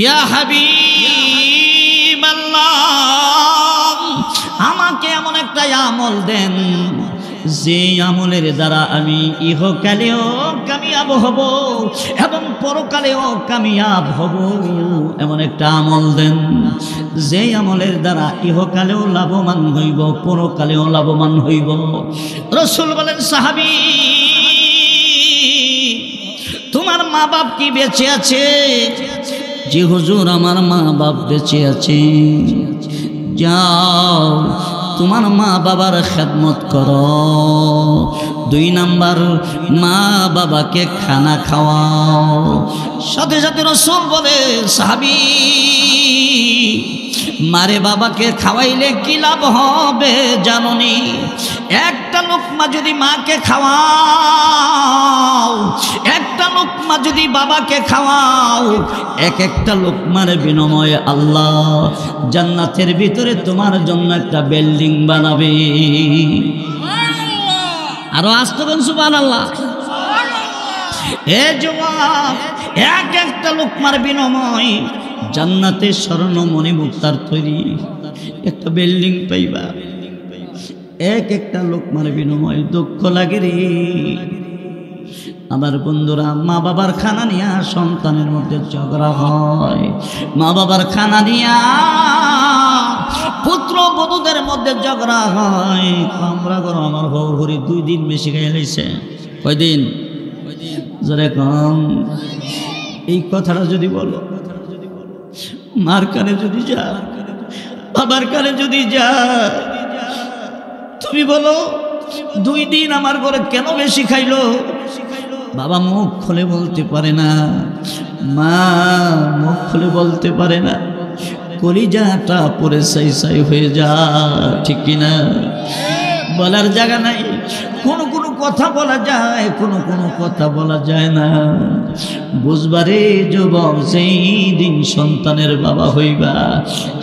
ইয়া হাবিবাল্লাহ, আমাকে এমন একটা আমল দেন যে আমলের দ্বারা আমি ইহকালেও কামিয়াব হব এবং পরকালেও কামিয়াব হব। এমন একটা আমল দেন যে আমলের দ্বারা ইহকালেও লাভবান হইব, পরকালেও লাভবান হইব। রাসূল বলেন, সাহাবী, তোমার মা বাপ কি বেঁচে আছে? জি হুজুর, আমার মা বাপ বেঁচে আছে। যাও তোমার মা বাবার খেদমত করো। 2 নাম্বার, মা বাবাকে খানা খাওয়াও। সাথে সাথে রাসূল বলে, সাহাবী, মারে বাবাকে খাওয়াইলে কি লাভ হবে জানোনি? একটা লোকমা যদি মাকে খাওয়াও, একটা লোকমা যদি বাবাকে খাওয়াও, এক একটা লোকমার বিনিময়ে আল্লাহ জান্নাতের ভিতরে তোমার জন্য একটা বিল্ডিং বানাবে। আরো আসতে বলুন সুবহানাল্লাহ। এ যুবক, এক একটা লোকমার বিনিময়ে জান্নাতের স্বর্ণমণি মুক্তার তৈরি একটা বিল্ডিং পাইবা। এক একটা লোকমার বিনিময়ে দুঃখ লাগে রে আমার বন্ধুরা। মা বাবার খানা নিয়া সন্তানের মধ্যে ঝগড়া হয়, মা বাবার খানা নিয়া পুত্র বধূদের মধ্যে ঝগড়া হয়। আমরা করো, আমার হরি 2 দিন বেশি খাই লাইছে। কয়দিন? জোরে কম। এই কথাটা যদি বলো, মার কানে যদি যা, বাবার কানে যদি যা, তুমি বলো 2 দিন আমার ঘরে কেন বেশি খাইলো? বাবা মুখ খুলে বলতে পারে না, মা মুখ খুলে বলতে পারে না, কলিজাটা পরে সাই সাই হয়ে যা, ঠিক কিনা? বলার জায়গা নাই। কোনো কোনো কথা বলা যায়, কোনো কোনো কথা বলা যায় না। বুঝবারে যুবক, সেই দিন সন্তানের বাবা হইবা।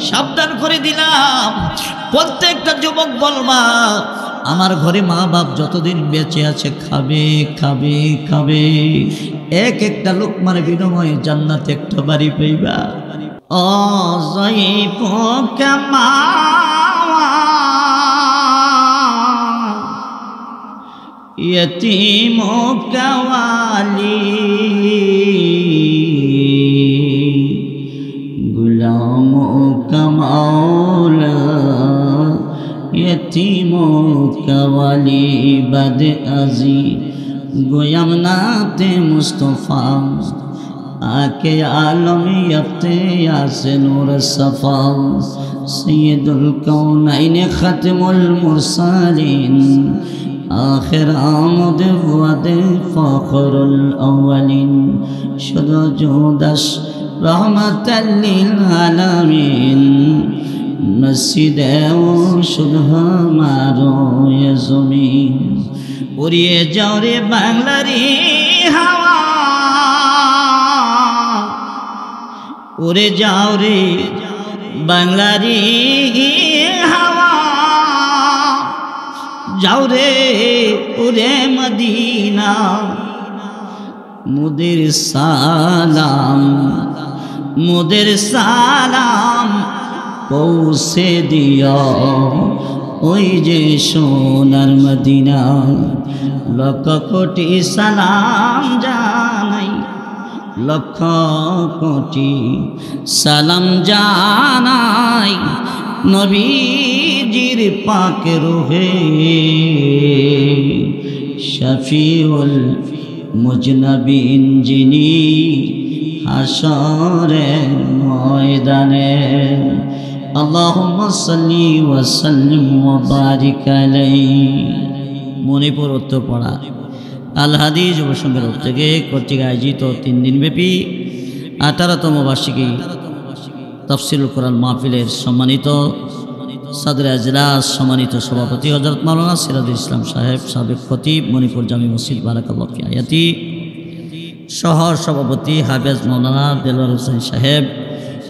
সাবধান করে দিলাম, প্রত্যেকটা যুবক বলবা, আমার ঘরে মা বাপ যতদিন বেঁচে আছে খাবে খাবে খাবে। এক একটা লোকমার বিনিময়ে জান্নাতে একটা বাড়ি পাইবা। অজয়ী পোকা यतीम कवाली गुलामों का मौला यतीमों कवाली बद अजी गोयम नाते मुस्तफ़ा आके आलम यफ्ते यासे नूर सफ़ा सैयदुल कौनैन खत्मुल मुरसलीन आखिर आमद वद फ़खरुल अव्वलिन शुद्ध जुदश रहमतल लिल आलमीन मस्जिद ও শুধু মারো এ জমিন। উড়িয়ে যাও রে বাংলারি হাওয়া, উড়ে যাও রে বাংলারি হাওয়া, যাও রে উড়ে মদিনা। মুদের সালাম, মুদের সালাম পৌঁছে দিও ওই যে সোনার মদিনা। লক্ষ কোটি সালাম জানাই, লক্ষ কোটি সালাম জানাই নবীজির পাক রূহে শফিউল মুজনবিন যিনি হাশরের ময়দানে। আল্লাহুম্মা সাল্লি ওয়া সাল্লিম ওয়া বারিক আলাইহি। মণিপুর উত্তরপাড়া আল হাদিস যুব সংঘের উদ্যোগে কর্তৃক আয়োজিত 3 দিনব্যাপী 18তম বার্ষিকী তাফসিরুল কোরআন মাহফিলের সম্মানিত সদর এজলাস, সম্মানিত সভাপতি হযরত মাওলানা সিরাজুল ইসলাম সাহেব, সাবেক খতিব মণিপুর জামি মসজিদ বারাকাল্লাহু ফি হায়াতি, শহর সভাপতি হাফেজ মাওলানা দেলওয়ার হোসেন সাহেব,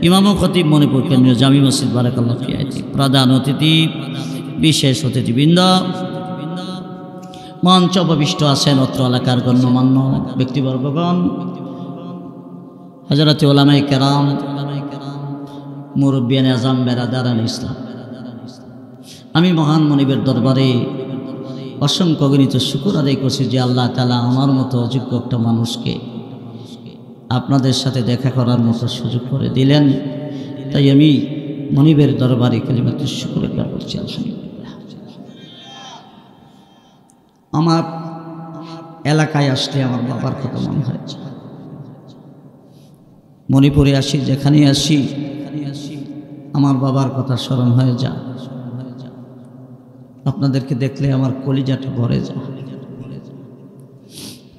ইমাম ও খতিব মণিপুর কেন্দ্রীয় জামি মসজিদ বারাকাল্লাহু ফি হায়াতি, প্রধান অতিথি, বিশেষ অতিথিবৃন্দ, মঞ্চ উপবিষ্ট আছেন অত্র এলাকার গণ্যমান্য ব্যক্তিবর্গগণ, হযরত উলামায়ে কেরাম, মুরব্বিয়ানে আযম, বেরাদারান ইসলাম, আমি মহান মনিবের দরবারে অসংখ্য গণিত শুকর আদায় করছি যে আল্লাহ তাআলা আমার মতো অযোগ্য একটা মানুষকে আপনাদের সাথে দেখা করার মতো সুযোগ করে দিলেন। তাই আমি মনিবের দরবারে কালিমাতুশ শুকর একবার বলছি আলহামদুলিল্লাহ। আমার এলাকায় আসলে আমার বাবার কথা মনে হয়, মণিপুরে আসি, যেখানে আসি আমার বাবার কথা স্মরণ হয়ে যায়। আপনাদেরকে দেখলে আমার কলিজাটা ভরে যায়।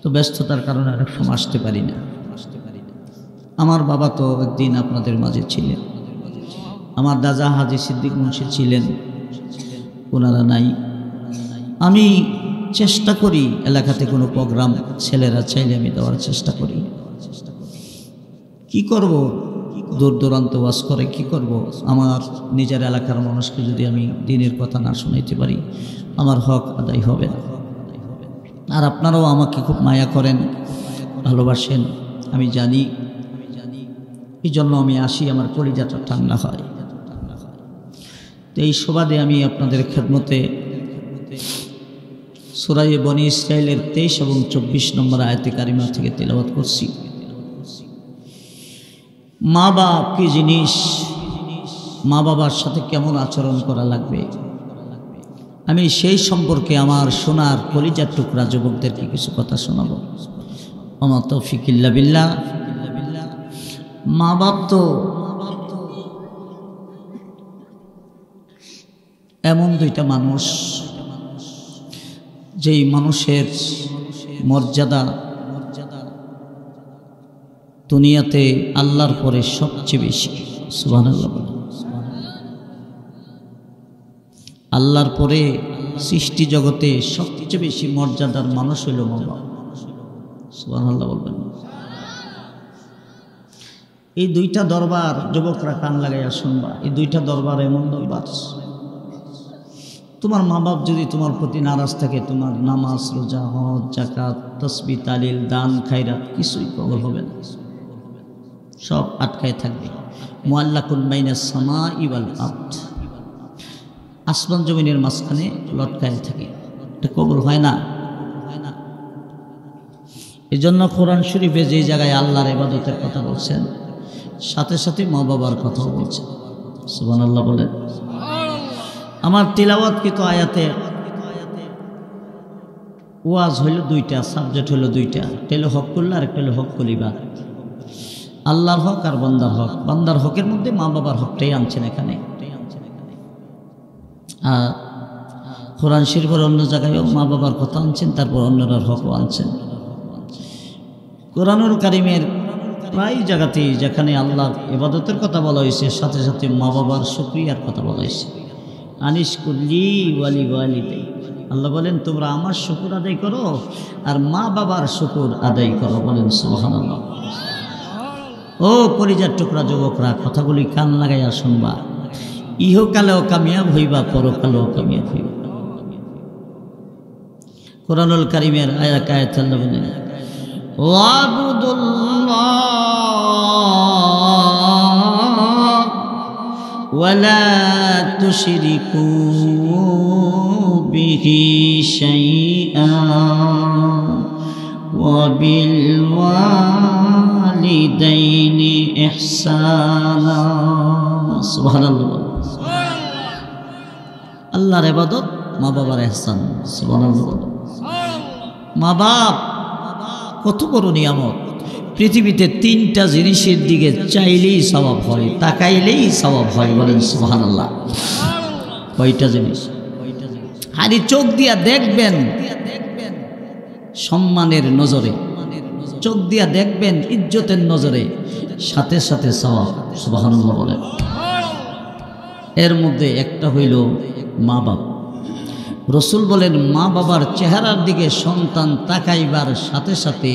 তো ব্যস্ততার কারণে অনেক সময় আসতে পারি না। আমার বাবা তো একদিন আপনাদের মাঝে ছিলেন, আমার দাদা হাজী সিদ্দিক মুন্সি ছিলেন, ওনারা নাই। আমি চেষ্টা করি এলাকাতে কোনো প্রোগ্রাম ছেলেরা চাইলে আমি দেওয়ার চেষ্টা করি। কি করব, দূর দূরান্ত ওয়াজ করে কি করব? আমার নিজের এলাকার মানুষকে যদি আমি দিনের কথা না শোনাইতে পারি, আমার হক আদায় হবে না। আর আপনারাও আমাকে খুব মায়া করেন, ভালোবাসেন, আমি জানি। এই জন্য আমি আসি, আমার কলিজাটা ঠান্ডা হয়। তো এই সুবাদে আমি আপনাদের খেদমতে সূরা বনী ইসরাঈলের 23 এবং 24 নম্বর আয়াতে কারিমা থেকে তেলাওয়াত করছি। মা বাপ কি জিনিস, মা বাবার সাথে কেমন আচরণ করা লাগবে, আমি সেই সম্পর্কে আমার সোনার কলিজার টুকরা যুবকদেরকে কিছু কথা শোনাবো। ওমা তৌফিক ইল্লা বিল্লাহ। মা বাপ তো এমন দুইটা মানুষ, যেই মানুষের মর্যাদা দুনিয়াতে আল্লাহর পরে সবচেয়ে বেশি। সুবহানাল্লাহ। আল্লাহর পরে সৃষ্টি জগতে সবচেয়ে বেশি মর্যাদার মানুষ হইল মা বাবা। সুবহানাল্লাহ বলবেন। এই দুইটা দরবার যুবকরা কান লাগাইয়া শুনবা, এই দুইটা দরবার এমন দরবার, তোমার মা বাপ যদি তোমার প্রতি নারাজ থাকে, তোমার নামাজ, রোজা, হজ, যাকাত, তাসবিহ, তালিল, দান, খায়রাত কিছুই কবুল হবে না, সব আটকায় থাকবে। মুআল্লাকুন বাইনাস সামাই ওয়াল আরদ, আসমান জমিনের মাঝখানে লটকায় থাকে, এটা কবুল হয় না। এই জন্য কোরআন শরীফে যে জায়গায় আল্লাহর ইবাদতের কথা বলছেন, সাথে সাথে মা বাবার কথাও বলছেন। সুবহানাল্লাহ বলেন। আমার তিলাওয়াতকৃত আয়াতে ওয়াজ হইল দুইটা, সাবজেক্ট হইল দুইটা, একটা হলো হকুল্লাহ আর একটা হলো হকুল ইবাদ। আল্লাহর হক আর বান্দার হক। বান্দার হকের মধ্যে মা বাবার হকটাই আনছেন এখানে। আর কোরআন শরীফের অন্য জায়গায়ও মা বাবার কথা আনছেন, তারপর অন্যরার হকও আনছেন। কোরআনুল কারীমের প্রায় জায়গাতেই যেখানে আল্লাহর ইবাদতের কথা বলা হয়েছে, সাথে সাথে মা বাবার শুকরিয়ার কথা বলা হয়েছে। আনিশকুরলি ওয়ালি ওয়ালিদাই, আল্লাহ বলেন তোমরা আমার শুকর আদায় করো আর মা বাবার শুকর আদায় করো। বলেন সুবহানাল্লাহ। ও কলিজার টুকরা যুবকরা, কথাগুলি কান লাগাইয়া শুনবা। ইহকালেও কামিয়াব হইবা, পরকালেও কামিয়াব হইবা। কোরআনুল কারীমের আয়াত আল্লাহ বলেন ওয়াবুদুল্লাহ ওয়ালা তুশরিকু বিহি শাইআ ওয়া বিল ওয়ালিদাইনি ইহসানা। সুবহানাল্লাহ। আল্লাহর ইবাদত, মা বাবার ইহসান। সুবহানাল্লাহ। মা বাপ কত বড় নিয়ামত। পৃথিবীতে তিনটা জিনিসের দিকে চাইলেই সওয়াব হয়, তাকাইলেই সওয়াব হয়। বলেন সুবহানাল্লাহ। কয়টা জিনিস? খালি চোখ দিয়া দেখবেন সম্মানের নজরে, চোখ দিয়া দেখবেন ইজ্জতের নজরে, সাথে সাথে সওয়াব। সুবহানাল্লাহ বলেন। এর মধ্যে একটা হইল মা বাপ। রসুল বলেন মা বাবার চেহারার দিকে সন্তান তাকাইবার সাথে সাথে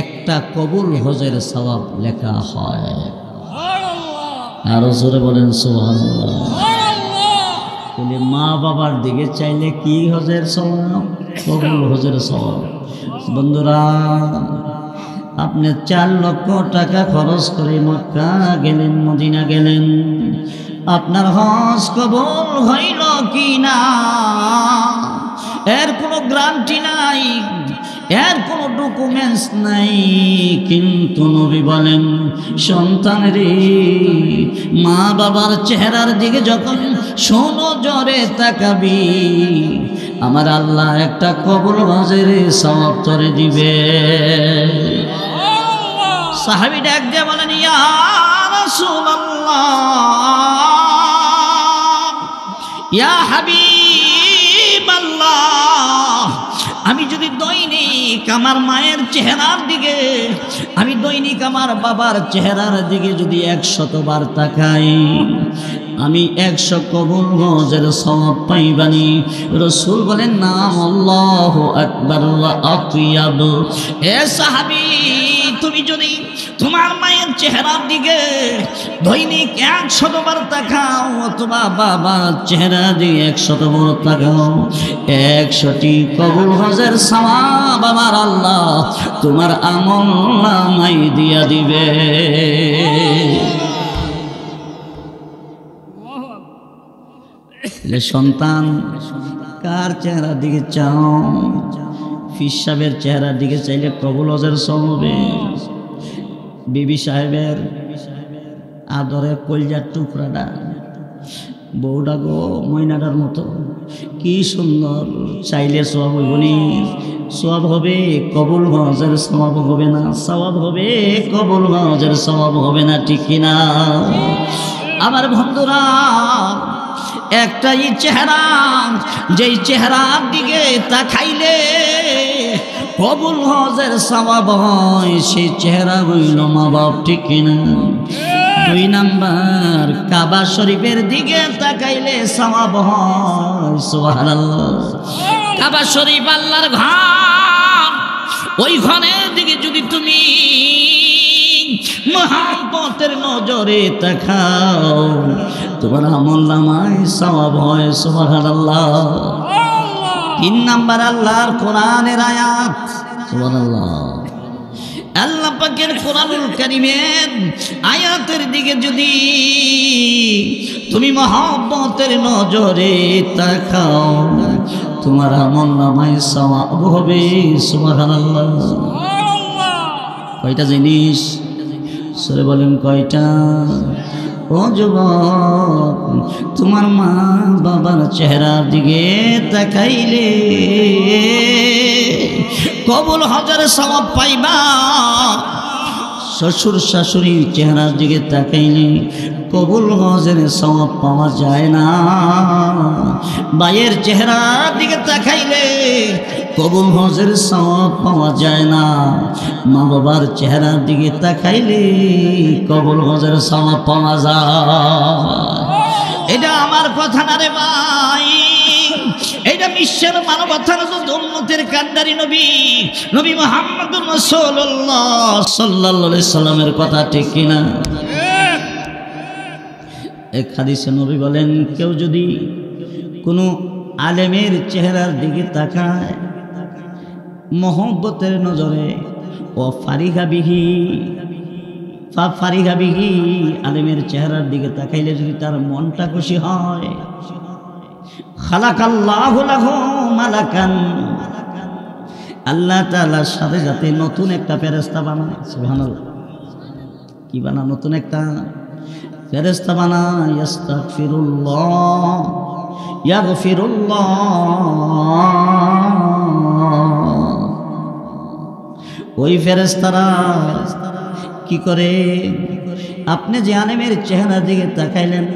একটা কবুল হজের সওয়াব লেখা হয়। আরো জোরে বলেন সুবহানাল্লাহ। তাহলে মা বাবার দিকে চাইলে কি হজের সওয়াব? কবুল হজের সওয়াব। বন্ধুরা, আপনি 4 লক্ষ টাকা খরচ করে মক্কা গেলেন, মদিনা গেলেন, আপনার হজ কবুল হইল কি না এর কোনো গ্যারান্টি নাই, এর কোনো ডকুমেন্টস নাই। কিন্তু নবী বলেন, সন্তানের মা বাবার চেহারার দিকে যখন সুনজরে তাকাবি, আমার আল্লাহ একটা কবুল হজের সওয়াব তোরে দিবে। সাহাবী ডাক দিয়ে বলেন, ইয়া রাসূলুল্লাহ, ইয়া হাবিবাল্লাহ, আমি যদি দৈনিক আমার মায়ের চেহারার দিকে, আমি দৈনিক আমার বাবার চেহারার দিকে যদি 100 বার তাকাই, আমি 100 কবুল হজের সওয়াব পাইবানি। রাসূল বলেন, নাম আল্লাহু আকবার ওয়া আতিয়াব। হে সাহাবী, তুমি যদি তোমার মায়ের চেহারার দিকে দৈনিক 100 বার তাকাও, অথবা বাবার চেহারা দিয়ে 100 বার তাকাও, 100টি কবুল হজের সওয়াব আমার আল্লাহ তোমার আমলনামায় দিয়া দিবে। সন্তান কার চেহারার দিকে চাও? ফিস সাহেবের চেহারার দিকে চাইলে কবুল হজের সওয়াব হবে। বিবি সাহেবের আদরে কলজার টুকরাটা, বউটা গো ময়নাটার মতো, কি সুন্দর, চাইলে সওয়াব হইব নি? সওয়াব হবে, কবুল হজের সওয়াব হবে না? সওয়াব হবে, কবুল হজের সওয়াব হবে না, ঠিক কিনা? আমার বন্ধুরা, একটাই চেহারা, যেই চেহারার দিকে তাকাইলে কবুল হজের সওয়াব হয়, সেই চেহারা হইল মা বাপ, ঠিক কিনা? 2 নাম্বার, কাবা শরীফের দিকে তাকাইলে সওয়াব হয়। সুবহানাল্লাহ। কাবা শরীফ আল্লাহর ঘর, ওই ঘরের দিকে যদি তুমি মহব্বতের নজরে তাকাও, তোমার আমলনামায় সওয়াব হয়। সুবহানাল্লাহ। 3 নাম্বার, আল্লাহর কোরআনের আয়াত। সুবহানাল্লাহ। আল্লাহ পাকের কোরআনুল কারীমের আয়াতের দিকে যদি তুমি মহব্বতের নজরে তাকাও, তোমার আমলনামায় সওয়াব হবে। সুবহানাল্লাহ। কয়টা জিনিস? সরে বলেন কয়টা? ও যুবক, তোমার মা বাবার চেহারার দিকে তাকাইলে কবুল হজের সওয়াব পাইবা। শ্বশুর শাশুড়ির চেহারার দিকে তাকাইলে কবুল হজের সওয়াব পাওয়া যায় না। ভাইয়ের চেহারার দিকে তাকাইলে কবুল হজের সওয়াব পাওয়া যায় না। মা বাবার চেহারার দিকে তাকাইলে কবুল হজের সওয়াব পাওয়া যায়। এটা আমার কথা না রে ভাই, এটা বিশ্বের মানবতার উম্মতের কান্ডারি নবী, নবী মুহাম্মদুর রাসূলুল্লাহ সাল্লাল্লাহু আলাইহি সাল্লামের কথা, ঠিক কিনা? এক হাদিসে নবী বলেন, কেউ যদি কোনো আলেমের চেহারার দিকে তাকায় মহব্বতের নজরে, ও ফারিহা বিহি, আলেমের চেহারার দিকে তাকাইলে যদি তার মনটা খুশি হয়, খালাকাল্লাহু লাহু মালাকান, আল্লাহ তাআলার সাথে সাথে নতুন একটা ফেরেশতা বানায়। সুবহানাল্লাহ। কি বানায়? নতুন একটা ফেরেশতা বানায়। ইস্তাগফিরুল্লাহ, ইয়াগফিরুল্লাহ। ওই ফেরেশতারা কি করে? আপনি যে আলেমের চেহারা দিকে তাকাইলেন,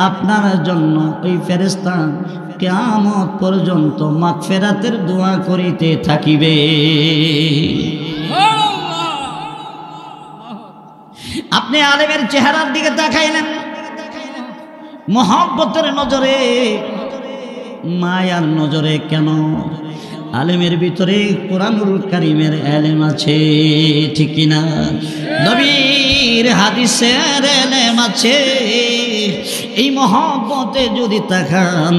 আপনার জন্য ওই ফেরেশতা কিয়ামত পর্যন্ত মাগফিরাতের দোয়া করিতে থাকিবে। আপনি আলেমের চেহারার দিকে তাকাইলেন মহব্বতের নজরে, মায়ার নজরে। কেন? আলেমের ভিতরে কোরআনুল কারীমের ইলম আছে, ঠিক কি না? নবীর হাদিসের ইলম আছে। এই মহব্বতে যদি তাকান,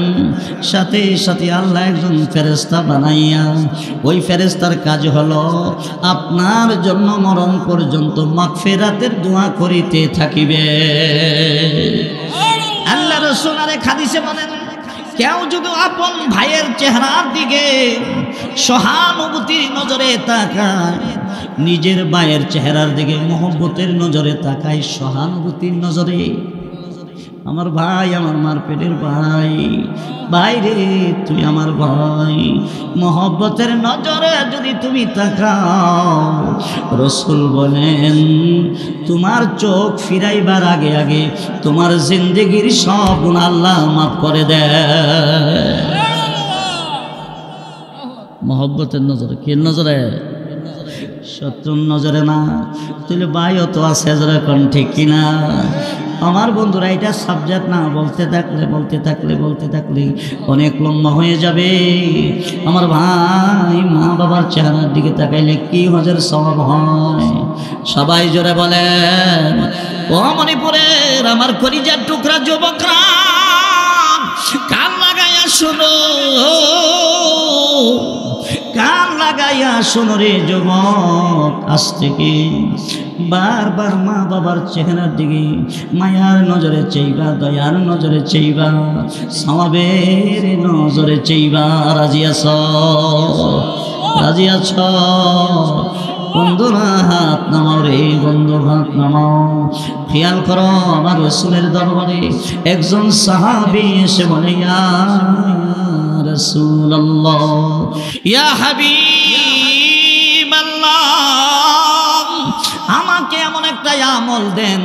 সাথে সাথে আল্লাহ একজন ফেরেশতা বানাইয়া, ওই ফেরেশতার কাজ হলো আপনার জন্য মরণ পর্যন্ত মাগফিরাতের দোয়া করিতে থাকিবে। আল্লাহ রাসূল আরেক হাদিসে বলেন, কেউ যদি আপন ভাইয়ের চেহারার দিকে সহানুভূতির নজরে তাকায়, নিজের ভাইয়ের চেহারার দিকে মহব্বতের নজরে তাকায়, সহানুভূতির নজরে, আমার ভাই, আমার মার পেটের ভাই, ভাই রে তুই আমার ভাই, মহব্বতের নজরে যদি তুমি তাকাও, রাসূল বলেন তোমার চোখ ফিরাইবার আগে আগে তোমার জিন্দেগির সব গুনাহ আল্লাহ মাফ করে দেয়। মহব্বতের নজরে, কি নজরে? শত্রুর নজরে না। তুই ভাইও তো আছে যেরকম, ঠিক কিনা? আমার বন্ধুরা, এটা সাবজেক্ট না, বলতে থাকলে অনেক লম্বা হয়ে যাবে। আমার ভাই, মা বাবার চেহারার দিকে তাকাইলে কি হজের সওয়াব হয়? সবাই জোরে বলেন। ও মণিপুরের আমার কলিজার টুকরা যুবকরা, কান লাগাইয়া শোনো, কান লাগাইয়া শোনো রে যুবক। আজ থেকে বারবার মা বাবার চেহারার দিকে মায়ার নজরে চাইবা, দয়ার নজরে চাইবা, সওয়াবের নজরে চাইবা। রাজি আছো? রাজি আছো? বন্ধুরা হাত নামাও রে বন্ধু, হাত নামাও। খেয়াল করো, আমার রাসূলের দরবারে একজন সাহাবী এসে বলে, ইয়া রাসূলুল্লাহ, ইয়া হাবিবাল্লাহ, আমাকে এমন একটা আমল দেন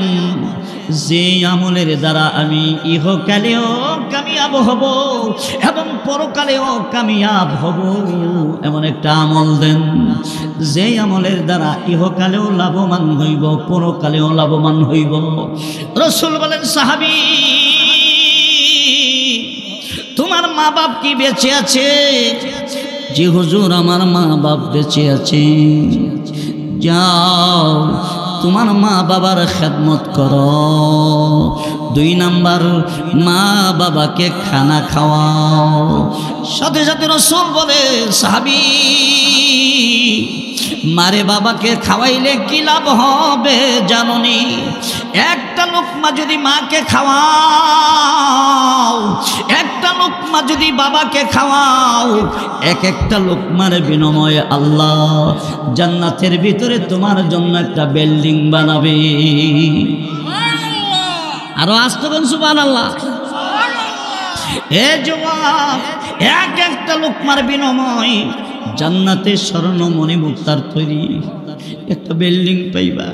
যে আমলের দ্বারা আমি ইহকালেও কামিয়াব হব এবং পরকালেও কামিয়াব হব। এমন একটা আমল দেন যে আমলের দ্বারা ইহকালেও লাভবান হইব, পরকালেও লাভবান হইব। রাসূল বলেন, সাহাবী, তোমার মা বাপ কি বেঁচে আছে? জি হুজুর, আমার মা বাপ বেঁচে আছে। যাও তোমার মা বাবার খেদমত করো। 2 নাম্বার, মা বাবাকে খানা খাওয়াও। সাথে সাথে রাসূল বলে, সাহাবী, মারে বাবাকে খাওয়াইলে কি লাভ হবে জানোনি? একটা লোকমা যদি মাকে খাওয়াও, একটা লোকমা যদি বাবাকে খাওয়াও, এক একটা লোকমার বিনিময়ে আল্লাহ জান্নাতের ভিতরে তোমার জন্য একটা বিল্ডিং বানাবে। আরো আসতে বলুন সুবহানাল্লাহ। এ যুবক, এক একটা লোকমার বিনিময়ে জান্নাতে স্বর্ণমণি মুক্তার তৈরি একটা বিল্ডিং পাইবা।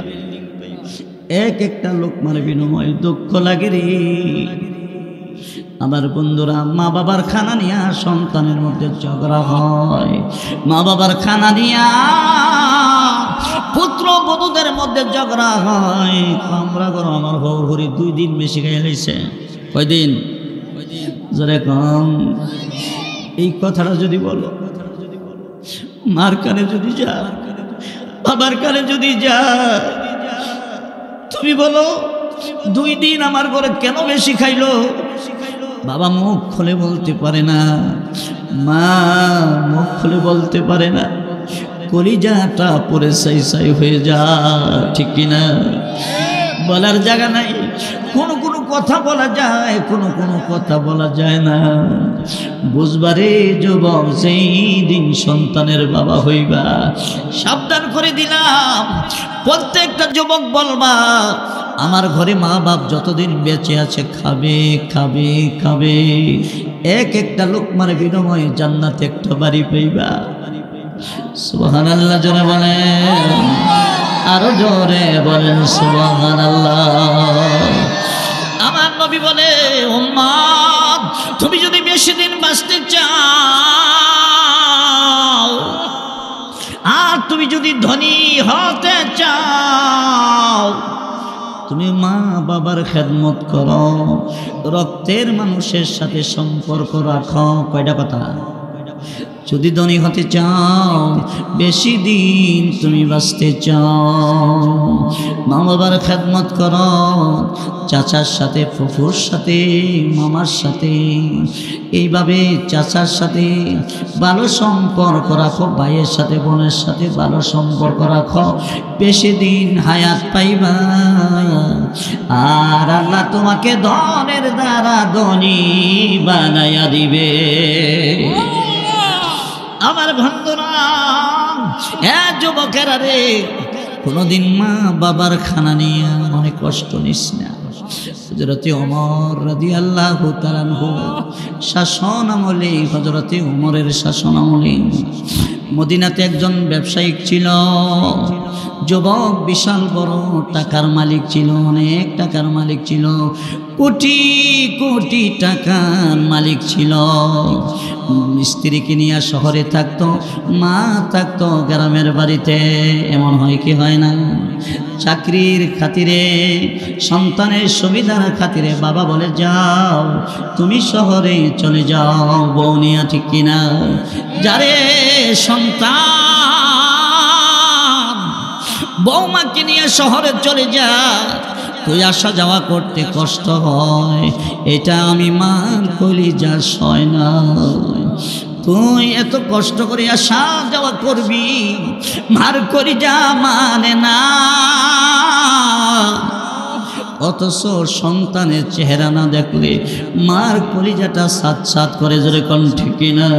এক একটা লোকমার বিনিময়ে দুঃখ লাগে রে আমার বন্ধুরা। মা বাবার খানা নিয়া সন্তানের মধ্যে ঝগড়া হয়, মা বাবার খানা নিয়া পুত্র বধূদের মধ্যে ঝগড়া হয়। আমরা করো, আমার হরি 2 দিন বেশি খাই লাইছে। কয়দিন? জোরে কম। এই কথাটা যদি বলো, মার কানে যদি যা, বাবার কানে যদি যা, তুমি বলো 2 দিন আমার ঘরে কেন বেশি খাইলো? বাবা মুখ খুলে বলতে পারে না, মা মুখ খুলে বলতে পারে না, কলিজাটা পরে সাই সাই হয়ে যায়, ঠিক কিনা? বলার জায়গা নাই। কোনো কোনো কথা বলা যায়, কোনো কোনো কথা বলা যায় না। বুঝবারে যুবক, সেই দিন সন্তানের বাবা হইবা। সাবধান করে দিলাম, প্রত্যেকটা যুবক বলবা, আমার ঘরে মা বাপ যতদিন বেঁচে আছে খাবে খাবে খাবে। এক একটা লোকমার বিনিময়ে জান্নাতে একটা বাড়ি পাইবা। সুবহানাল্লাহ জোরে বলেন, আরো জোরে বলেন সুবহানাল্লাহ। আমার নবী বলে, উম্মত, তুমি যদি বেশি দিন বাঁচতে চাও আর তুমি যদি ধনী হতে চাও, তুমি মা বাবার খেদমত করো, রক্তের মানুষের সাথে সম্পর্ক রাখো। কয়টা কথা? যদি ধনী হতে চাও, বেশি দিন তুমি বাঁচতে চাও, মা বাবার খেদমত করো, চাচার সাথে, ফুফুর সাথে, মামার সাথে, এইভাবে চাচার সাথে ভালো সম্পর্ক রাখো, ভাইয়ের সাথে, বোনের সাথে ভালো সম্পর্ক রাখো, বেশি দিন হায়াত পাইবা। আর আল্লাহ তোমাকে ধনের দ্বারা ধনী বানাইয়া দিবে। আমার বন্ধুরা, যুবকেরা রে, কোনদিন মা বাবার খানা নিয়ে অনেক কষ্ট নিস না। হযরতে ওমর রাদিয়াল্লাহু তাআলা আনহু শাসন আমলে, হযরতে ওমরের শাসন আমলে মদিনাতে একজন ব্যবসায়িক ছিল, যুবক, বিশাল বড় টাকার মালিক ছিল, অনেক টাকার মালিক ছিল, কোটি কোটি টাকার মালিক ছিল। স্ত্রীকে নিয়ে শহরে থাকতো, মা থাকতো গ্রামের বাড়িতে। এমন হয় কি হয় না? চাকরির খাতিরে, সন্তানের সুবিধার খাতিরে বাবা বলে যাও, তুমি শহরে চলে যাও বউ নিয়া, ঠিক কিনা? যারে সন্তান বৌমাকে নিয়ে শহরে চলে যা, তুই আসা যাওয়া করতে কষ্ট হয়, এটা আমি মান কলিজা সয় না। তুই এত কষ্ট করে আসা যাওয়া করবি, মার কলিজা মানে না। অথচ সন্তানের চেহারা না দেখলে মার কলিজাটা সাত সাত করে, জোরে কোন ঠিক কিনা?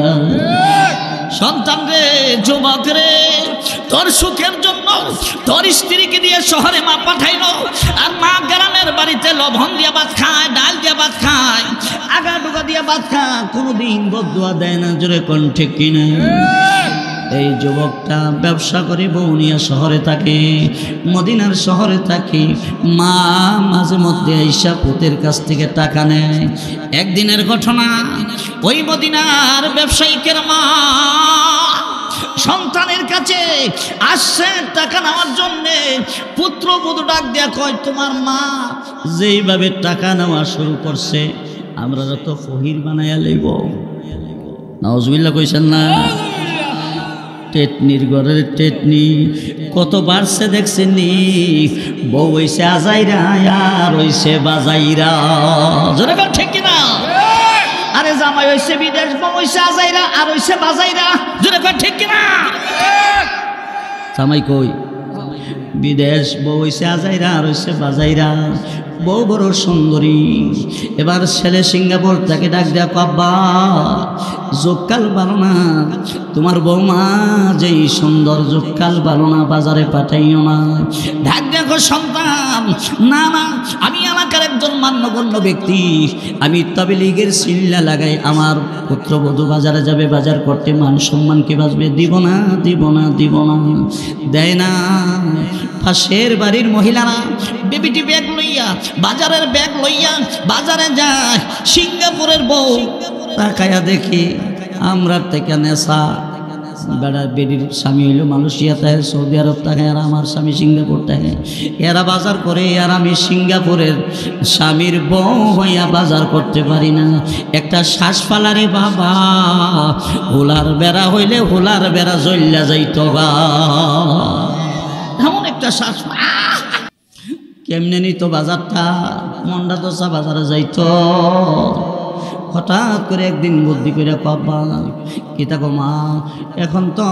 সন্তান রে, যুবক রে, তোর সুখের জন্য তোর স্ত্রীকে দিয়ে শহরে মা পাঠাইলো, আর মা গ্রামের বাড়িতে লবণ দিয়া ভাত খায়, ডাল দিয়া ভাত খায়, আগা ডুগা দিয়া ভাত খায়, কোনোদিন বদুয়া দেয় না, জোরে কোন ঠিক কিনা? এই যুবকটা ব্যবসা করে বউ নিয়ে শহরে থাকে, মদিনার শহরে থাকে। মা মাঝে মধ্যে আইসা পুতের কাছ থেকে টাকা নেয়। একদিনের ঘটনা, ওই মদিনার ব্যবসায়িকের মা সন্তানের কাছে আসছে টাকা নেওয়ার জন্যে। পুত্রবধূ ডাক দেয়া কয়, তোমার মা যেইভাবে টাকা নেওয়া শুরু করছে, আমরা তো ফহির বানাইয়া লইব। নাউজুবিল্লাহ কইছেন না? টেটনির ঘরের টেটনি কত বাড়ছে দেখছেন নি? বউ হইছে আজাইরা আর হইছে বাজাইরা, জোরে বল ঠিক কিনা? আরে জামাই হইছে বিদেশ, বউ হইছে আজাইরা আর হইছে বাজাইরা, জোরে বল ঠিক কিনা? জামাই কই? বিদেশ, বউ হইছে আজাইরা আর হইছে বাজাইরা। বউ বড় সুন্দরী। এবার ছেলে সিঙ্গাপুর তাকে ডাক দেয়া, আব্বা যোগকাল ভালো না, তোমার বৌমা যেই সুন্দর, যোগকাল ভালো না, বাজারে পাঠাইও না। ডাক দেখো সন্তান, না না, আমি এলাকার একজন মান্যগণ্য ব্যক্তি, আমি তাবলীগের সিল্লা লাগাই, আমার পুত্রবধূ বাজারে যাবে, বাজার করতে, মান সম্মান কি বাঁচবে? দিব না, দিব না, দিব না, দেয় না। পাশের বাড়ির মহিলারা বেবিটি ব্যাগ লইয়া, বাজারের ব্যাগ লইয়া বাজারে যায়। সিঙ্গাপুরের বউ তাকায়া দেখি আমরা থেকে নেশা, বেড়া বেডির স্বামী হইল মালয়েশিয়া থাকে, সৌদি আরব থাকে, আর আমার স্বামী সিঙ্গাপুর থাকে। এরা বাজার করে, আর আমি সিঙ্গাপুরের স্বামীর বউ হইয়া বাজার করতে পারি না। একটা শ্বাস ফালারে বাবা, হোলার বেড়া হইলে হোলার বেড়া জ্বল্লা যাইত বা, এমন একটা শ্বাস। কেমনে নিত বাজারটা, মন্ডা দশা বাজারে যাইত। হঠাৎ করে একদিন বুদ্ধি করে, বাবা কি থাকো মা, এখন তো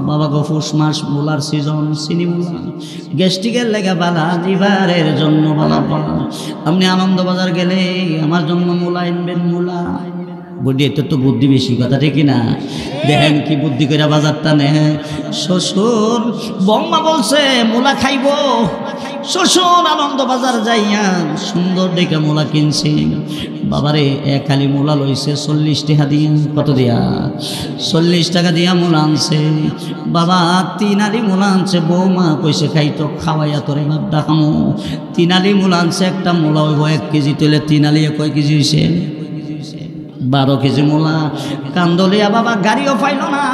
বাবা গো ফুস মাস, মূলার সিজন, চিনি মূলা, গ্যাস্ট্রিকের লেগে বালা, লিভারের জন্য বালা, আপনি আনন্দবাজার গেলে আমার জন্য মূলা আনবেন, মূলা। বুদ্ধি, এত তো বুদ্ধি বেশি, কথা ঠিক না? দেখেন কি বুদ্ধি করে বাজারটা নেয়। শ্বশুর বম্মা বলছে মূলা খাইব, শ্বশুর আনন্দ বাজার যাইয়া সুন্দর দেখে মূলা কিনছে। বাবারে এক খালি মূলা লইছে 40 টাকা দিয়া। কত দিয়া? 40 টাকা দিয়া মূলা আনছে। বাবা 3 আলি মূলা আনছে, বৌমা কইছে খাইতো, খাওয়াইয়া তোরে ভাত ডাকামো। 3 আলি মূলা আনছে, একটা মূলা হইব 1 কেজি, তুলে 3 আলি কয় কেজি হয়েছে? 12 কেজি মূলা। কান্দলিয়া বাবা গাড়িও পাইল না,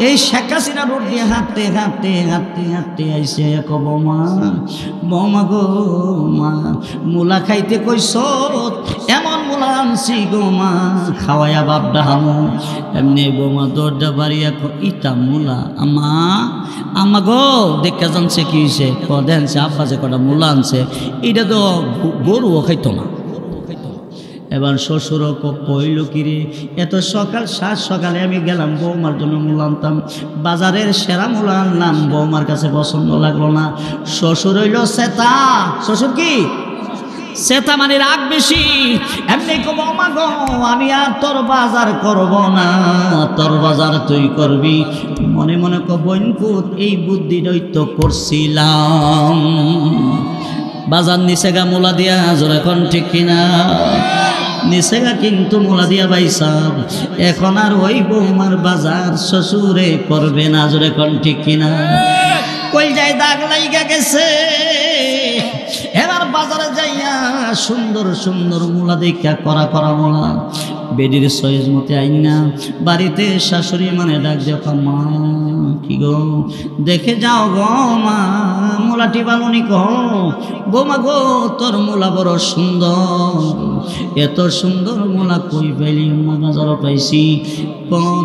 এই শেখ হাসিনা রোড দিয়ে হাঁটতে হাঁটতে হাঁটতে হাঁটতে আইসে বৌমা, বৌমা গো মা মূলা খাইতে কইস, এমন মূলা আনছি গো মা খাওয়াইয়া বাপ ডাহামো। এমনি বৌমা দরজা বাড়িয়া ইটা মূলা আমা, আমা গো দেখে জানছে কি হয়েছে, দেখছে আব্বা যে কটা মূলা আনছে এটা তো গরুও খাইতো না। এবার শ্বশুরও কইল কিরে এত সকাল, 7 সকালে আমি গেলাম বৌমার জন্য মূলা আনতাম, বাজারের সেরা মূলা আনলাম, বৌমার কাছে পছন্দ লাগলো না। শ্বশুর হইল সেতা, শ্বশুর কি সেতা মানে রাগ বেশি। এমনি কো বৌমা গো আমি আর তোর বাজার করব না, তোর বাজার তুই করবি। মনে মনে কো বইনপুত এই বুদ্ধিটাই তো করছিলাম, বাজার নিচেগা মূলা দিয়া জোরে কোন ঠিক কিনা, নিচেগা কিন্তু মূলা দিয়া বাইসাব। এখন আর ওই বৌমার বাজার শ্বশুরে করবে না, জোরে কোন ঠিক কিনা। কই যায় দাগ লাইগা গেছে, এবার বাজারে যাইয়া সুন্দর সুন্দর মূলা দেখা করা করা মূলা বেডির সয়েজ মতে আইনা বাড়িতে শাশুড়ি মানে ডাক দেখো মা কি গো দেখে যাও গো মা মূলাটি বালুনি কহ, বৌমা গো তোর মূলা বড় সুন্দর, এত সুন্দর মূলা কই পাইলি? বাজার পাইছি।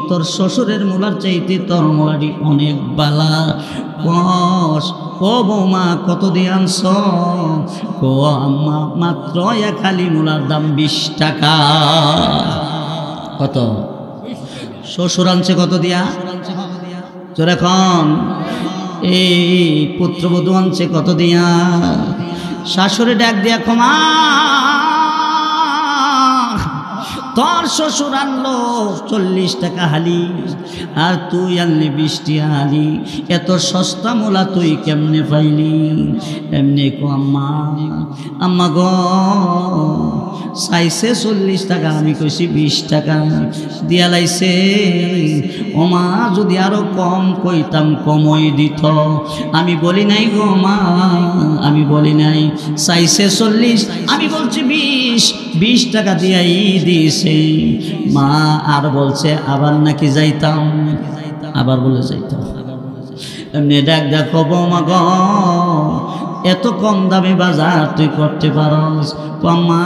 তোর শ্বশুরের মূলার চাইতে তোর মূলাটি অনেক বালা। ও বৌমা কত দিয়ে আনছ? ও আম্মা মাত্র এক খালি মূলার দাম 20 টাকা। কত? শ্বশুর আনছে কত দিয়া? এখন এই পুত্রবধূ আনছে কত দিয়া? শাশুড়ি ডাক দিয়া ক্ষমা, তোর শ্বশুর আনলো 40 টাকা হালি আর তুই আনলি 20 টাকা হালি, এত সস্তা মূলা তুই কেমনে পাইলি? এমনি কো আম্মা, আম্মা গো চাইছে 40 টাকা, আমি কইছি 20 টাকা দিয়া লাইছে। ও মা যদি আরো কম কইতাম কমই দিত, আমি বলি নাই গো মা, আমি বলি নাই। চাইছে 40, আমি বলছি 20 টাকা দিয়াই দিছে। মা আর বলছে আবার নাকি যাইতাম, আবার বলে যাইতাম। এমনি ডাক দেখো বৌমা গো এত কম দামে বাজার তুই করতে পারস? মা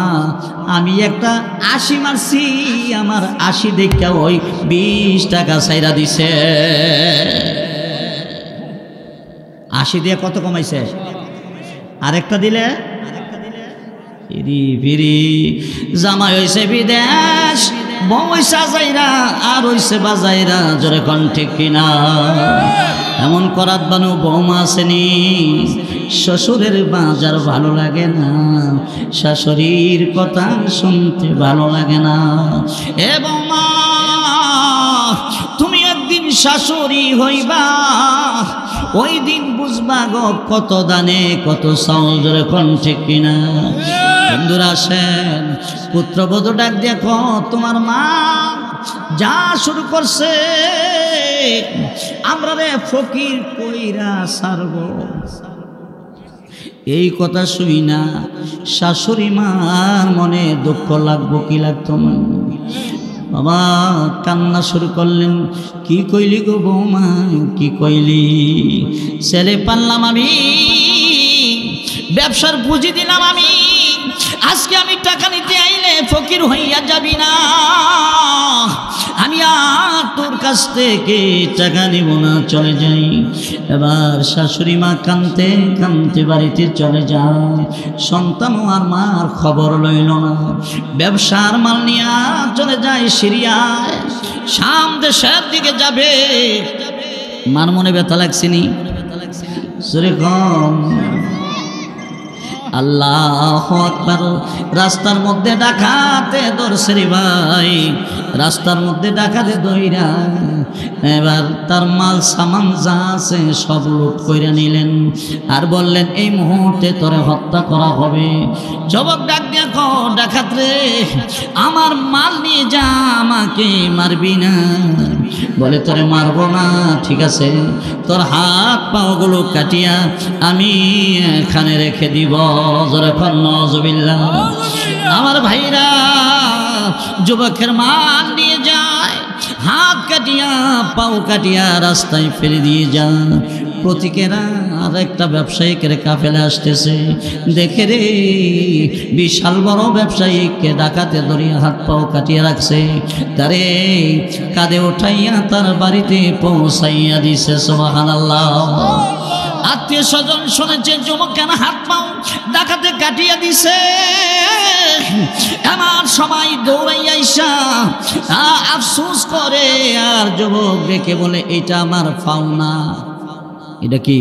আমি একটা 80 মারছি, আমার 80 দেখা ওই 20 টাকা ছাইরা দিছে। 80 দিয়ে কত কমাইছে? আরেকটা দিলে ফিরি জামাই হইছে বিদেশ, বউ হইছে যাইরা আর হইছে বাজাইরা, জোরে কোন ঠিক কিনা? এমন করাত বানু বৌমা আসেনি, শ্বশুরের বাজার ভালো লাগে না, শাশুড়ির কথা শুনতে ভালো লাগে না। এ বৌমা তুমি একদিন শাশুড়ি হইবা, ওই দিন বুঝবা গো কত দানে কত চাউল, জোরে কোন ঠিক কিনা? বন্ধুরা আসেন, পুত্রবধূ ডাক দেখো তোমার মা যা শুরু করছে, আমরা রে ফকির কইরা সারব। এই কথা শুই না শাশুড়ি মার মনে দুঃখ লাগবো কি লাগতো? বাবা কান্না শুরু করলেন, কি কইলি গো বৌমা কি কইলি? ছেলে পারলাম আমি, ব্যবসার পুঁজি দিলাম আমি, আজকে আমি টাকা নিতে আইলে ফকির হইয়া যাবি না, আমি আর তোর কাছ থেকে টাকা নিব না, চলে যাই। এবার শাশুড়ি মা কানতে কানতে বাড়িতে চলে যায়। সন্তানও আর মার খবর লইল না, ব্যবসার মাল নিয়ে চলে যায় সিরিয়ায়, শাম দেশের দিকে যাবে। মার মনে ব্যথা লাগছেনি? সেরকম আল্লাহু আকবার। রাস্তার মধ্যে ডাকাতে ধরছে রে ভাই, রাস্তার মধ্যে ডাকাতে ধইরা এবার তার মাল সামান যা আছে সব লুট কইরা নিলেন, আর বললেন এই মুহূর্তে তোরে হত্যা করা হবে। যুবক ডাক দিয়া কো ডাকাত রে, আমার মাল নিয়ে যা, আমাকে মারবি না। বলে তোরে মারবো না, ঠিক আছে তোর হাত পাগুলো কাটিয়া আমি এখানে রেখে দিব। জোরে নাউজুবিল্লাহ। আমার ভাইরা যুবকের মাল নিয়ে যায়, হাত কাটিয়া পাও কাটিয়া রাস্তায় ফেলে দিয়ে যায়। প্রতীকেরা আর একটা ব্যবসায়িকের কাফেলা আসতেছে, দেখে রে বিশাল বড় ব্যবসায়িককে ডাকাতে ধরিয়া হাত পাও কাটিয়ে রাখছে, তারে কাঁধে উঠাইয়া তার বাড়িতে পৌঁছাইয়া দিছে। সুবহানাল্লাহ। আত্মীয় স্বজন শুনেছে যুবক কেন হাত পাও ডাকাতে কাটিয়া দিছে, আমার সবাই দৌড়াইয়া আইসা আফসোস করে, আর যুবক ডেকে বলে এটা আমার পাওনা। এটা কি?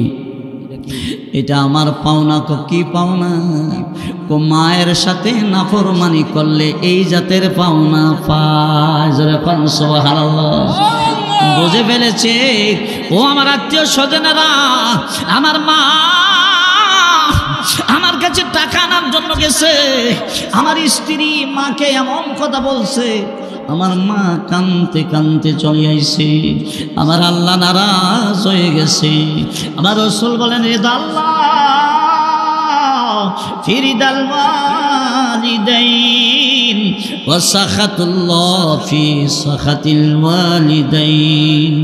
এটা আমার পাওনা। কি পাওনা? মায়ের সাথে নাফরমানি করলে এই জাতের পাওনা পায়। সুবহানাল্লাহ। বুঝে ফেলেছে ও আমার আত্মীয় স্বজনেরা, আমার মা আমার কাছে টাকা আনার জন্য গেছে, আমার স্ত্রী মাকে এমন কথা বলছে, আমার মা কানতে কানতে চলে আইছে, আমার আল্লাহ নারাজ হয়ে গেছে। আমার রাসূল বলেন রেদা আল্লাহ ফিরিদাল ওয়ালিদাইন ওয়া সাখাতুল্লাহ ফি সাখাতিল ওয়ালিদাইন।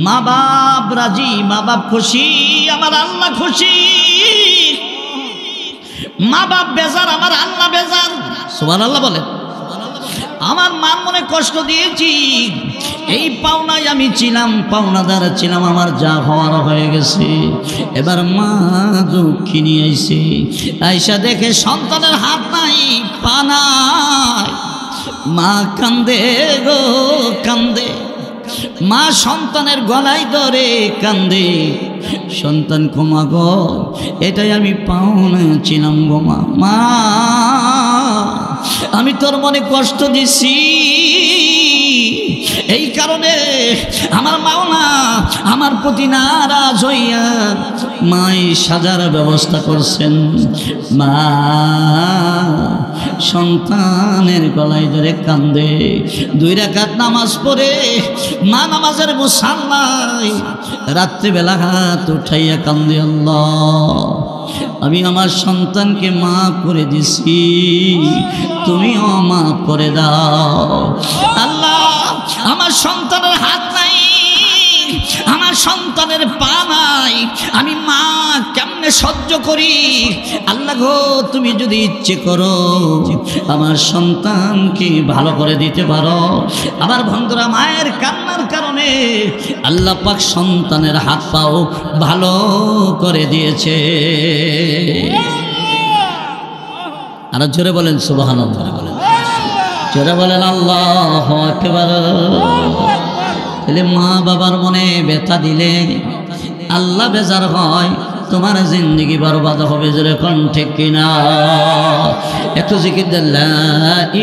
মা বাপ রাজি, মা বাপ খুশি, আমার আল্লাহ খুশি। মা বাপ বেজার, আমার আল্লাহ বেজার। সুবহানাল্লাহ বলেন। আমার মার মনে কষ্ট দিয়েছি, এই পাওনায় আমি ছিলাম, পাওনাদার ছিলাম, আমার যা হওয়ার হয়ে গেছে। এবার মা দুঃখিনী আইছে, আইসা দেখে সন্তানের হাত নাই পা নাই, মা কান্দে গো কান্দে, মা সন্তানের গলায় ধরে কান্দে, সন্তান ক্ষমা গো এটাই আমি পাওনা ছিলাম গো মা, মা আমি তোর মনে কষ্ট দিছি, এই কারণে আমার মাওনা আমার প্রতি নারাজ হইয়া মাই সাজার ব্যবস্থা করছেন। মা সন্তানের গলায় ধরে কান্দে, 2 রাকাত নামাজ পড়ে মা নামাজের মুসাল্লায় রাত্রিবেলা হাত উঠাইয়া কান্দে, আল্লাহ আমি আমার সন্তানকে মাফ করে দিছি, তুমিও মাফ করে দাও। আল্লাহ আমার সন্তানের হাত নাই, আমার সন্তানের পা নাই, আমি মা কেমনে সহ্য করি। আল্লাহ গো তুমি যদি ইচ্ছে করো আমার সন্তানকে ভালো করে দিতে পারো। আমার বন্ধুরা মায়ের কান্নার কারণে আল্লাহ পাক সন্তানের হাত পাও ভালো করে দিয়েছে। আর জোরে বলেন সুবহানাল্লাহ, জোরে বলেন আল্লাহু আকবার। তাহলে মা বাবার মনে ব্যথা দিলে আল্লাহ বেজার হয়, তোমার জিন্দেগি বরবাদ হবে। জোরে কোন ঠিক কিনা? একটু জিকির দেন লা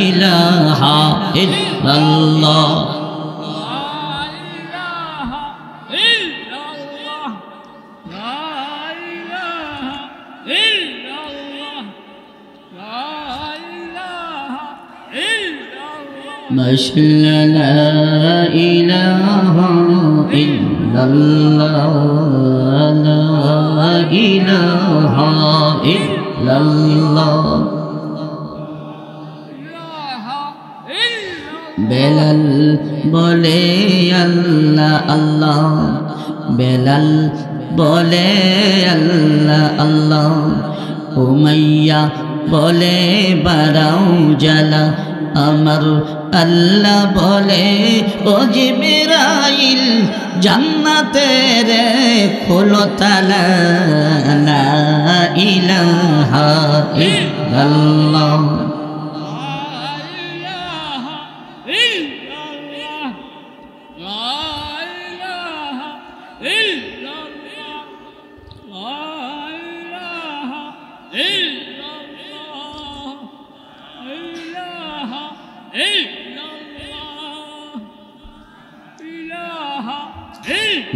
ইলাহা ইল্লাল্লাহ। মাশাআল্লাহ লা ইলাহা ইল্লাল্লাহ, লা ইলাহা ইল্লাল্লাহ। বেলাল বলে আল্লাহ আল্লাহ, বেলাল বলে আল্লাহ আল্লাহ, উমাইয়া বলে বারাও জালা, আমার আল্লাহ বলে ও জিবরাইল জান্নাতের খোলো তালা, লা ইলাহা ইল্লাল্লাহ।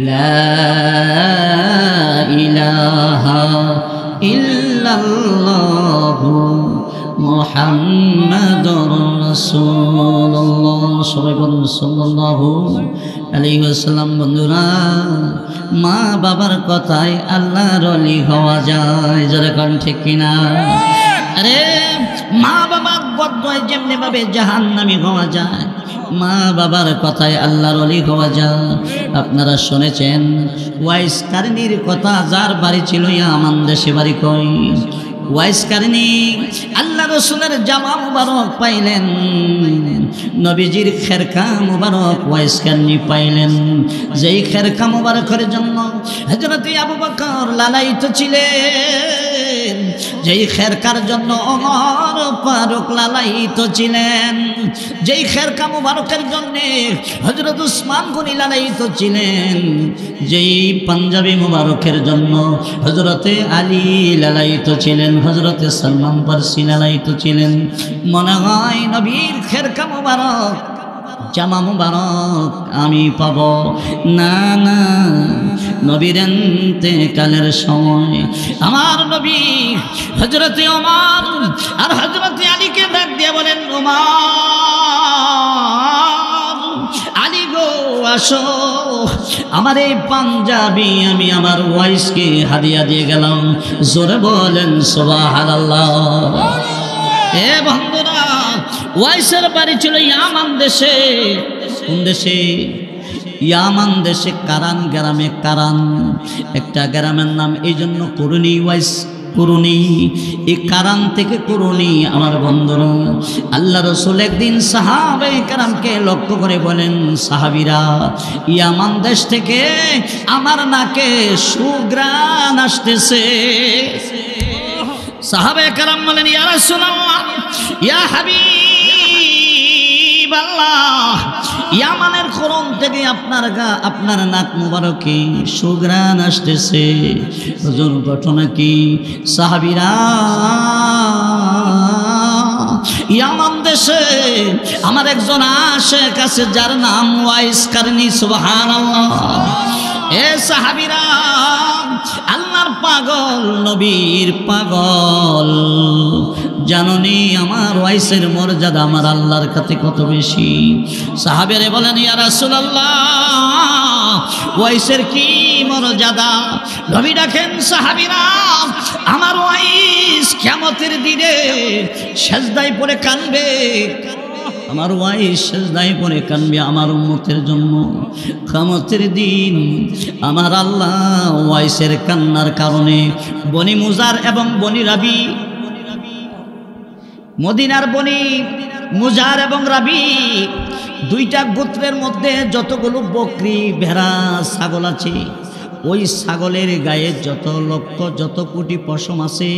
লা ইলাহা ইল্লাল্লাহ মুহাম্মাদুর রাসূলুল্লাহ। সবাই বলুন সাল্লাল্লাহু আলাইহি ওয়াসাল্লাম। বন্ধুরা মা বাবার কথায় আল্লাহর ওলি হওয়া যায়, যারা কোন ঠিক কিনা? আরে মা বাবার বদদোয়ায় যেমনি ভাবে জাহান্নামী হওয়া যায়, মা বাবার কথায় আল্লাহর ওলি হওয়া যায়। আপনারা শুনেছেন ওয়াইস কারনির কথা, যার বাড়ি ছিল ইয়ামান দেশে, বাড়ি কই ওয়াইস কারনি আল্লাহ রসুলের জামা মুবারক পাইলেন, নবীজির খেরকা মুবারক ওয়াইস কারনি পাইলেন। যেই খেরকা মুবারকের জন্য হযরত আবু বকর লালায়িত ছিলেন, যেই খেরকার জন্য ওমর ফারুক লালায়িত ছিলেন, যেই খেরকা মুবারকের জন্য হযরত উসমান গনি লালায়িত ছিলেন, যেই পাঞ্জাবি মুবারকের জন্য হযরতে আলী লালায়িত ছিলেন, হযরতে সালমান ফারসি লালায়িত ছিলেন, মনে হয় নবীর খেরকা মুবারক জামা মুবারক আমি পাব না। না, নবীর ইন্তেকালের সময় আমার নবী হযরতে ওমর আর হযরতে আলীকে ডাক দিয়ে বলেন, ওমর, আলী গো আসো, আমার এই পাঞ্জাবি আমি আমার ওয়াইসকে হাদিয়া দিয়ে গেলাম। জোরে বলেন সুবহানাল্লাহ। এ বন্ধুরা, ওয়াইসের বাড়ি ছিল ইয়ামান দেশে। কোন দেশে? ইয়ামান দেশে কারান গ্রামে। কারান একটা গ্রামের নাম, এই জন্য করুনি ওয়াইস, করুনি। এই কারান থেকে করুনি। আমার বন্ধুরা, আল্লাহ রসুল একদিন সাহাবায়ে কেরামকে লক্ষ্য করে বলেন, সাহাবীরা, ইয়ামান দেশ থেকে আমার নাকে সুঘ্রাণ আসতেছে। সাহাবায়ে কেরাম বলেন, ইয়া রাসূলুল্লাহ, ইয়া হাবিবাল্লাহ, ইয়ামানের করুন থেকে আপনার নাক মুবারকে সুঘ্রাণ আসতেছে। হুজুর, ঘটনা কি? সাহাবীরা, ইয়ামান দেশে আমার একজন আশেক আছে যার নাম ওয়াইস কারনি। সুবহানাল্লাহ। এ সাহাবীরা, আল্লাহর পাগল, নবীর পাগল, জাননি আমার ওয়াইসের মর্যাদা আমার আল্লাহর কাছে কত বেশি। সাহাবেরে বলেন, ইয়া রাসূলুল্লাহ, ওয়াইসের কি মর্যাদা? নবী ডাকেন, সাহাবীরা, আমার ওয়াইস কিয়ামতের দিনে সেজদায় পড়ে কাঁদবে। আমার ওয়াইস সেজদায় পড়ে কাঁদবে আমার উম্মতের জন্য। কিয়ামতের দিন আমার আল্লাহ ওয়াইসের কান্নার কারণে বনি মুজার এবং বনি রাবি, মদিনার বনি মুজার এবং রাবি, দুইটা গোত্রের মধ্যে যতগুলো বকরি, ভেড়া, ছাগল আছে, ওই ছাগলের গায়ে যত লক্ষ, যত কোটি পশম আছে,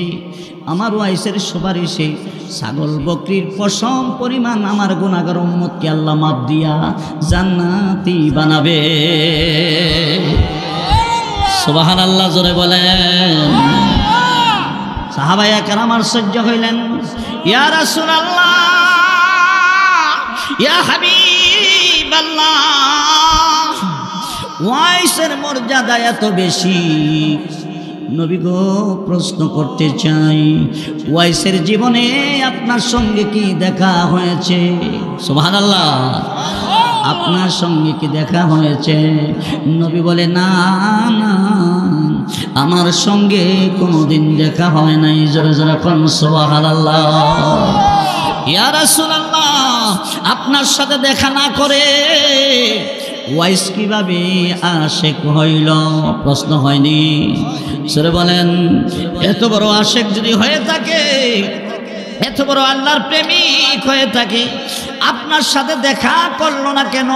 আমার ওয়াইসের সুপারিশে ছাগল বকরির পশম পরিমাণ আমার গুনাহগার উম্মতকে আল্লাহ মাপ দিয়া জান্নাতি বানাবে। সুবহানাল্লাহ, জোরে বলেন। সাহাবায়ে কেরাম আশ্চর্য হইলেন, ইয়া রাসূলুল্লাহ, ইয়া হাবিবাল্লাহ, ওয়াইসের মর্যাদা এত বেশি। নবী গো, প্রশ্ন করতে চাই, ওয়াইসের জীবনে আপনার সঙ্গে কি দেখা হয়েছে? সুবহানাল্লাহ। আপনার সঙ্গে কি দেখা হয়েছে? নবী বলে, না না, আমার সঙ্গে কোনোদিন দেখা হয় নাই। জোরে জোরে কোন সুবহানাল্লাহ। ইয়া রাসূলুল্লাহ, আপনার সাথে দেখা না করে ওয়াইস কিভাবে আশেক হইল? প্রশ্ন হয়নি? জোরে বলেন। এত বড় আশেক যদি হয়ে থাকে, এত বড় আল্লাহর প্রেমিক হয়ে থাকে, আপনার সাথে দেখা করলো না কেন?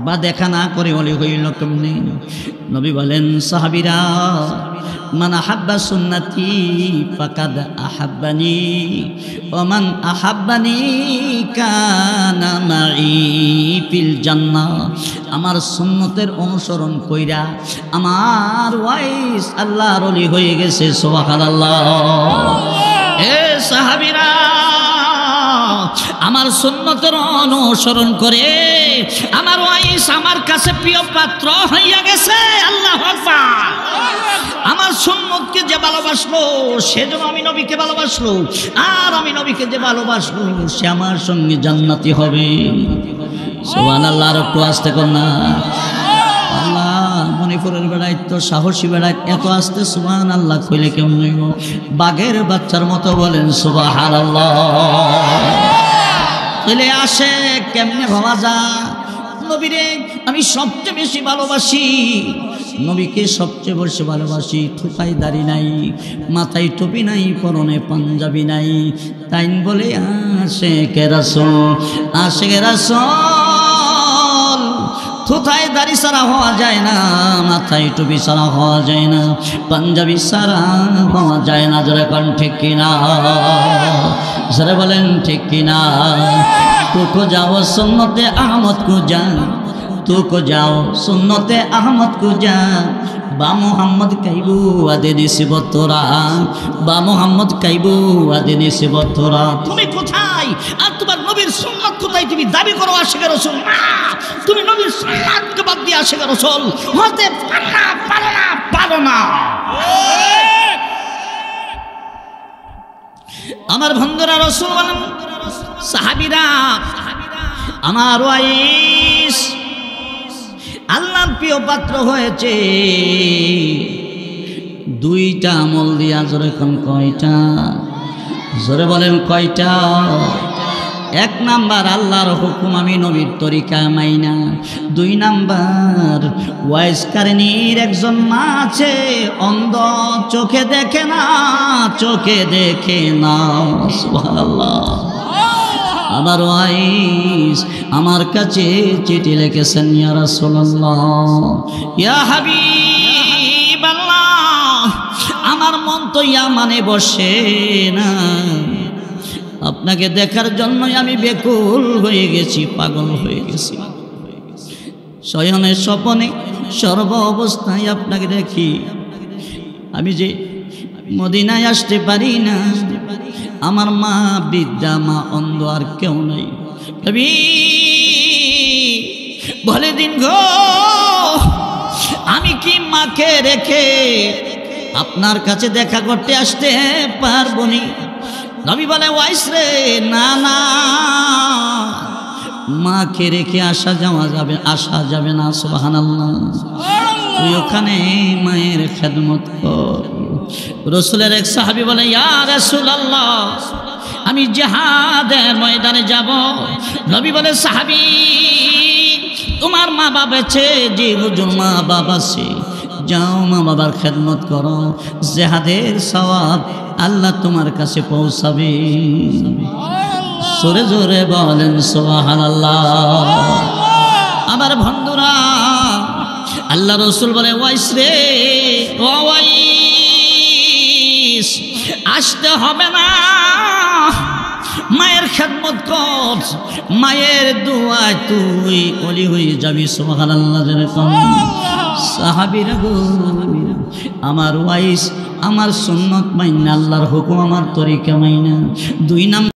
বা দেখা না করে ওলি হইল কেমনি? নবী বলেন, সাহাবীরা, মান আহাব্বা সুন্নতি ফাকাদ আহাব্বানি ওয়া মান আহাব্বানি কানা মাই ফিল জান্নাহ। আমার সুন্নতের অনুসরণ কইরা আমার ওয়াইস আল্লাহর ওলি হয়ে গেছে। সুবহানাল্লাহ। এ সাহাবীরা, আমার সুন্নতের অনুসরণ করে আমার ওয়াইস আমার কাছে প্রিয় পাত্র হইয়া গেছে। আল্লাহু আকবার। আমার সুন্নতকে যে ভালোবাসলো সেজন্য আমি নবীকে ভালোবাসলো, আর আমি নবীকে যে ভালোবাসলো সে আমার সঙ্গে জান্নাতি হবে। সুবহানাল্লাহ। আর একটু আসতে কর না। আল্লাহ মণিপুরের বেড়ায় তো সাহসী বেড়ায় এত আস্তে সুবহানাল্লাহ কইলে কেউ নইব বাঘের বাচ্চার মতো বলেন সুবহানাল্লাহ কইলে আসে কেমনে ভাবা যায় নবীরে আমি সবচেয়ে বেশি ভালোবাসি নবীকে সবচেয়ে বেশি ভালোবাসি থুপাই দাড়ি নাই মাথায় টুপি নাই পরনে পাঞ্জাবি নাই তাই বলে আশেকে রাসূল থুথায় দাড়ি ছাড়া হওয়া যায় না মাথায় টুপি ছাড়া হওয়া যায় না পাঞ্জাবি ছাড়া হওয়া যায় না জোরে কোন ঠিক কিনা জোরে বলেন ঠিক কিনা तुको जाओ सुन्नते अहमद को जा तुको जाओ सुन्नते अहमद को जा बा मोहम्मद काइबू आदे निसिब तोरा बा मोहम्मद काइबू आदे निसिब तोरा তুমি কোথায় আর তোমার নবীর সুন্নাত কোথায় তুমি দাবি করো আশিক রাসূল না তুমি নবীর সুন্নাতকে বাদ দিয়ে আশিক রাসূল হতে পারো না আমার বন্ধুরা রাসূল বলেন সাহাবীরা আমার ওয়াইস আল্লাহর প্রিয় পাত্র হয়েছে দুইটা আমল দিয়া জোরে কোন কয়টা জোরে বলেন কয়টা এক নাম্বার আল্লাহর হুকুম আমি নবীর তরিকা মাইনা দুই নাম্বার ওয়াইস কারণীর একজন মা আছে অন্ধ চোখে দেখে না সুবহানাল্লাহ আমার ওয়াইস আমার কাছে চিঠি লিখেছেন ইয়া রাসূলুল্লাহ ইয়া হাবিবাল্লাহ আমার মন তো ইয়ামানে বসে না আপনাকে দেখার জন্য আমি বেকুল হয়ে গেছি পাগল হয়ে গেছি শয়নে স্বপনে সর্ব অবস্থায় আপনাকে দেখি আমি যে মদিনায় আসতে পারি না আমার মা বৃদ্ধা মা অন্ধ আর কেউ নাই কবি বলে দিন গো আমি কি মাকে রেখে আপনার কাছে দেখা করতে আসতে পারবো নি নবী বলে ওয়াইস রে না না মাকে রেখে আসা যাবে না সুবহানাল্লাহ তুই ওখানে মায়ের খেদমত কর রাসূলের এক সাহাবী বলে ইয়া রাসূলুল্লাহ আমি জিহাদের ময়দানে যাব নবী বলে সাহাবী তোমার মা বাবা আছে যে হুজুর মা বাবা আছে যাও মা বাবার খেদমত করো জিহাদের সওয়াব আল্লাহ তোমার কাছে পৌঁছাবে জোরে জোরে বলেন সুবহানাল্লাহ আমার বন্ধুরা আল্লাহ রাসূল বলে ওয়াইস রে ও ওয়াইস আসতে হবে না মায়ের খেদমত কর মায়ের দোয়ায় তুই ওলি হয়ে যাবি সুবহানাল্লাহ যেরকম সাহাবীরা গো আমার ওয়াইস আমার সুন্নত মাইনা আল্লাহর হুকুম আমার তরিকা মাইনা দুই নাম্বার